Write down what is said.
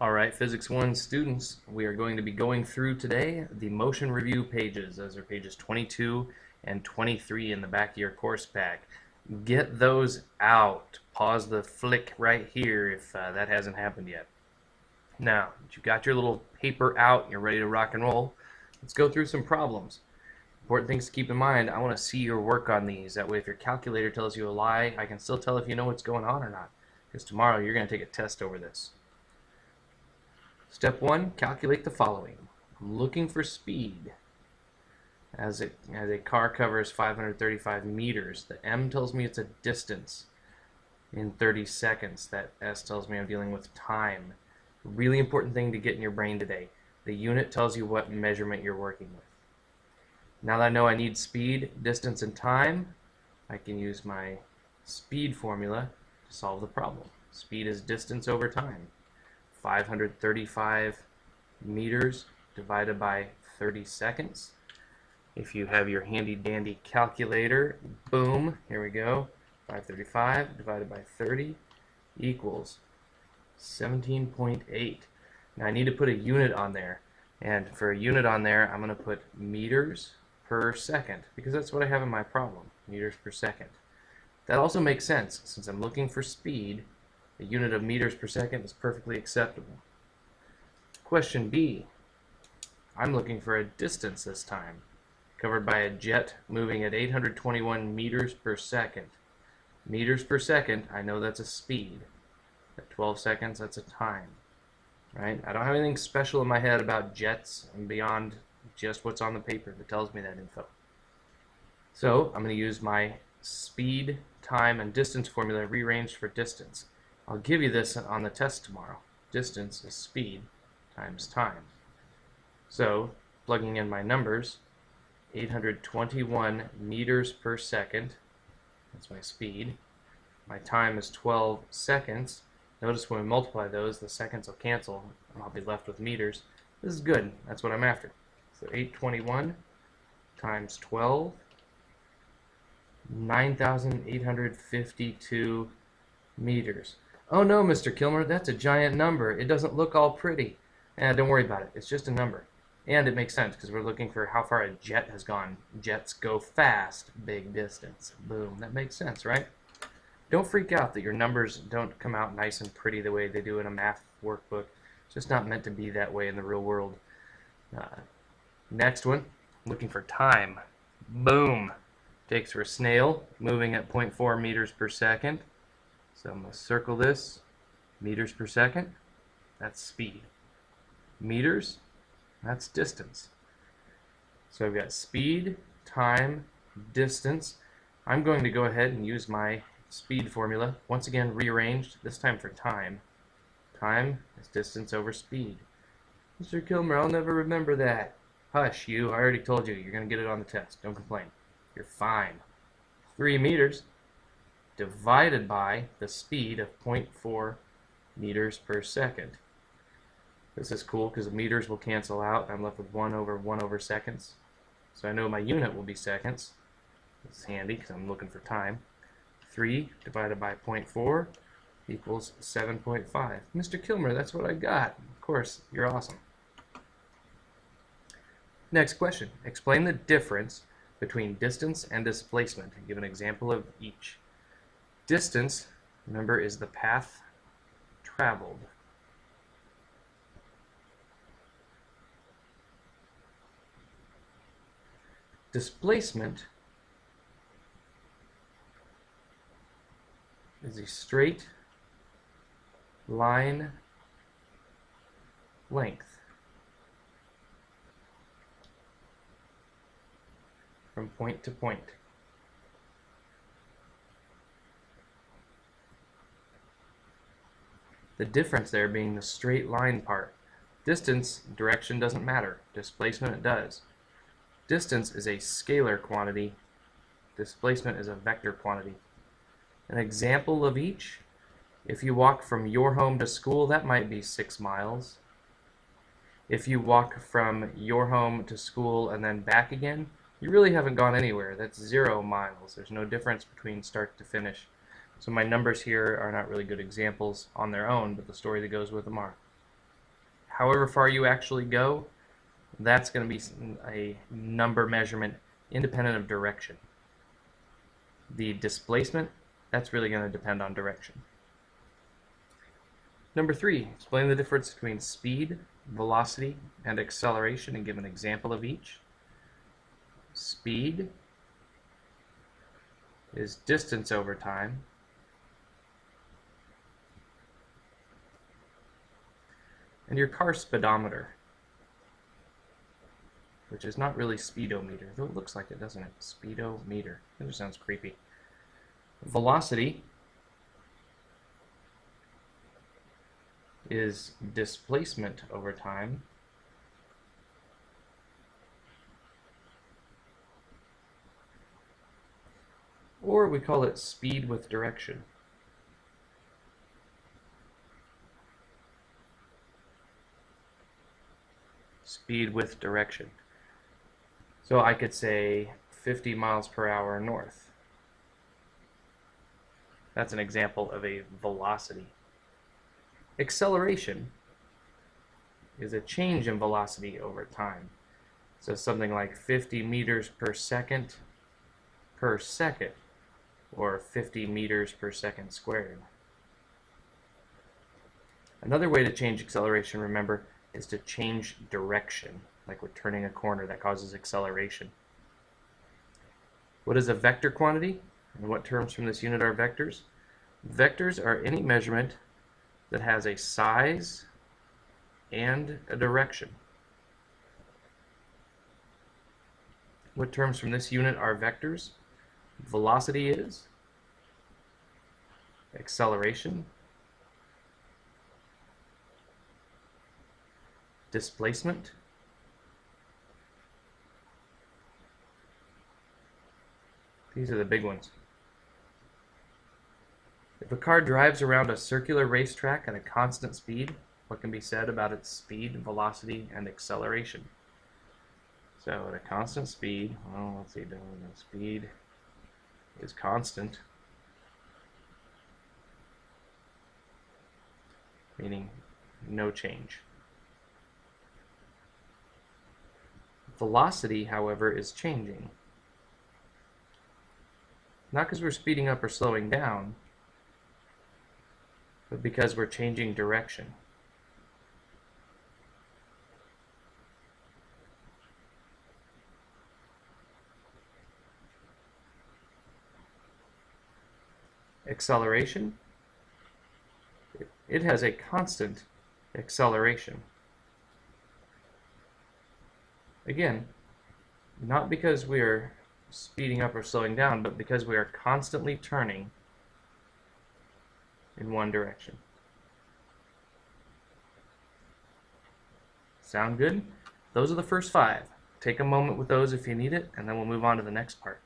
All right, Physics 1 students, we are going to be going through today the motion review pages. Those are pages 22 and 23 in the back of your course pack. Get those out. Pause the flick right here if that hasn't happened yet. Now, that you've got your little paper out, you're ready to rock and roll, let's go through some problems. Important things to keep in mind, I want to see your work on these. That way if your calculator tells you a lie, I can still tell if you know what's going on or not. Because tomorrow you're going to take a test over this. Step 1, calculate the following. I'm looking for speed. As a car covers 535 meters, the M tells me it's a distance in 30 seconds. That S tells me I'm dealing with time. Really important thing to get in your brain today. The unit tells you what measurement you're working with. Now that I know I need speed, distance, and time, I can use my speed formula to solve the problem. Speed is distance over time. 535 meters divided by 30 seconds. If you have your handy dandy calculator, boom, here we go. 535 divided by 30 equals 17.8. Now I need to put a unit on there. And for a unit on there, I'm going to put meters per second, because that's what I have in my problem, meters per second. That also makes sense, since I'm looking for speed. A unit of meters per second is perfectly acceptable. Question B. I'm looking for a distance this time, covered by a jet moving at 821 meters per second. Meters per second, I know that's a speed. At 12 seconds, that's a time. Right? I don't have anything special in my head about jets and beyond just what's on the paper that tells me that info. So I'm going to use my speed, time, and distance formula rearranged for distance. I'll give you this on the test tomorrow. Distance is speed times time. So, plugging in my numbers, 821 meters per second, that's my speed. My time is 12 seconds. Notice when we multiply those, the seconds will cancel, and I'll be left with meters. This is good. That's what I'm after. So 821 times 12, 9,852 meters. Oh no, Mr. Killmer, that's a giant number. It doesn't look all pretty. Don't worry about it. It's just a number. And it makes sense because we're looking for how far a jet has gone. Jets go fast, big distance. Boom. That makes sense, right? Don't freak out that your numbers don't come out nice and pretty the way they do in a math workbook. It's just not meant to be that way in the real world. Next one, looking for time. Boom. Takes for a snail, moving at 0.4 meters per second. So I'm going to circle this. Meters per second, that's speed. Meters, that's distance. So I've got speed, time, distance. I'm going to go ahead and use my speed formula, once again rearranged, this time for time. Time is distance over speed. Mr. Killmer, I'll never remember that. Hush, you. I already told you. You're going to get it on the test. Don't complain. You're fine. 3 meters divided by the speed of 0.4 meters per second. This is cool because the meters will cancel out. I'm left with 1 over seconds. So I know my unit will be seconds. This is handy because I'm looking for time. 3 divided by 0.4 equals 7.5. Mr. Killmer, that's what I got. Of course, you're awesome. Next question. Explain the difference between distance and displacement. Give an example of each. Distance, remember, is the path traveled. Displacement is a straight line length from point to point. The difference there being the straight line part. Distance, direction doesn't matter. Displacement, it does. Distance is a scalar quantity. Displacement is a vector quantity. An example of each, if you walk from your home to school, that might be 6 miles. If you walk from your home to school and then back again, you really haven't gone anywhere. That's 0 miles. There's no difference between start to finish. So my numbers here are not really good examples on their own, but the story that goes with them are. however far you actually go, that's going to be a number measurement independent of direction. The displacement, that's really going to depend on direction. Number 3, explain the difference between speed, velocity, and acceleration and give an example of each. Speed is distance over time. And your car speedometer, which is not really speedometer, though it looks like it, doesn't it? Speedometer. That just sounds creepy. Velocity is displacement over time. Or we call it speed with direction. Speed with direction. So I could say 50 miles per hour north. That's an example of a velocity. Acceleration is a change in velocity over time. So something like 50 meters per second, or 50 meters per second squared. Another way to change acceleration, remember, is to change direction, like we're turning a corner. That causes acceleration. What is a vector quantity? And what terms from this unit are vectors? Vectors are any measurement that has a size and a direction. What terms from this unit are vectors? Velocity is, acceleration, displacement, these are the big ones. If a car drives around a circular racetrack at a constant speed, what can be said about its speed, velocity, and acceleration? So at a constant speed, well, let's see, the speed is constant, meaning no change. Velocity, however, is changing. Not because we're speeding up or slowing down, but because we're changing direction. Acceleration, it has a constant acceleration. Again, not because we are speeding up or slowing down, but because we are constantly turning in one direction. Sound good? Those are the first 5. Take a moment with those if you need it, and then we'll move on to the next part.